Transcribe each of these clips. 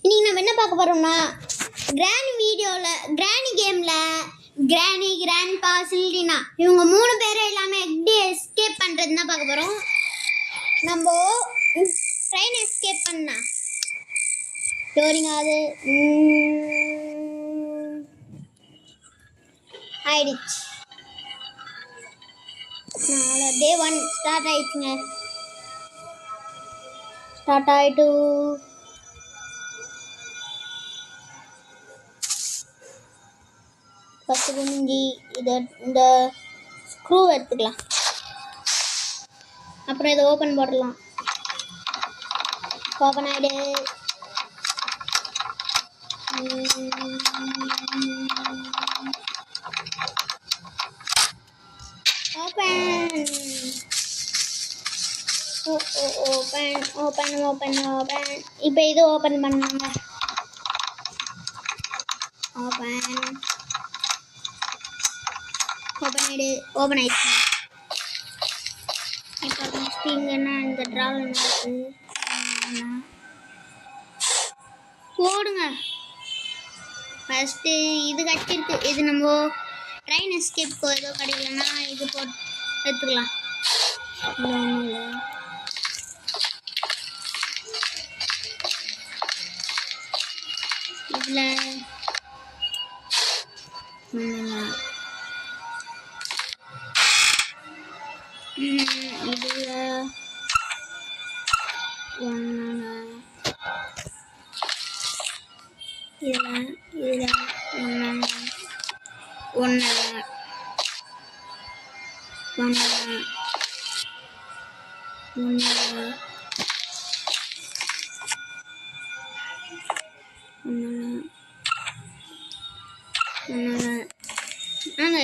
இன்னைக்கு நம்ம என்ன பார்க்க போறோம்னா கிராணி கேம்ல கிராண்ட்பா சில்டினா இவங்க 3 பேரும் எல்லாமே எப்படி எஸ்கேப் பண்றதுன்னா பார்க்க போறோம். நம்ம ட்ரெயின் எஸ்கேப் பண்ணா ஸ்டோரிங் ஆகுது ஆயிடுச்சு. டே 1 ஸ்டார்ட் ஆயிடுச்சுங்க. ஸ்டார்ட் ஆயிட்டு ஃபஸ்ட்டு குனிஞ்சி இந்த ஸ்க்ரூ எடுத்துக்கலாம். அப்புறம் இதை ஓப்பன் போடலாம். ஓப்பன் ஆகிடு. Open open open open open. இப்போ இது ஓப்பன் பண்ணுங்க. ஓப்பன் ஓப்பன் ஆகிடு. ஓப்பன் ஆயிடுச்சு. இப்போ நெக்ஸ்ட் இங்கன்னா இந்த ட்ராவல் போடுங்க. ஃபஸ்ட்டு இது கட்டிருக்கு. இது நம்ம ட்ரெயின் எஸ்கேப்க்கு ஏதோ கிடைக்கலன்னா இது போட்டு எடுத்துக்கலாம். இதில்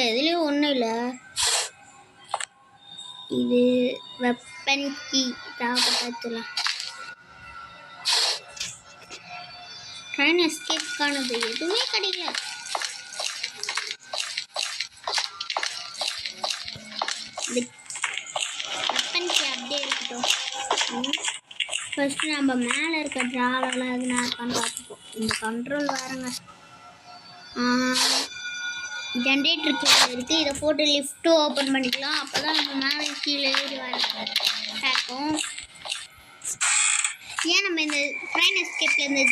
இதுலேயும் ஒன்றும் இல்லை. இது வெப்பன் கீ தேவைப்பட்டலாம். ட்ரெயின் எஸ்கேப்கானது எதுவுமே கிடைக்கல. வெப்பன் கீ அப்படியே இருக்கட்டும். ஃபஸ்ட்டு நம்ம மேலே இருக்க ட்ராவலெலாம் எதுனா இருக்கான்னு பார்த்துப்போம். இந்த கண்ட்ரோல் வேறுங்க. ஜென்ரேட்டர் கீழே இருக்குது. இதை போட்டு லிஃப்ட்டு ஓப்பன் பண்ணிக்கலாம். அப்போ தான் நம்ம மேலே கீழே ஏறி வர கேட்கும். ஏன் நம்ம இந்த ட்ரெயின் எஸ்கேப்பில் இந்த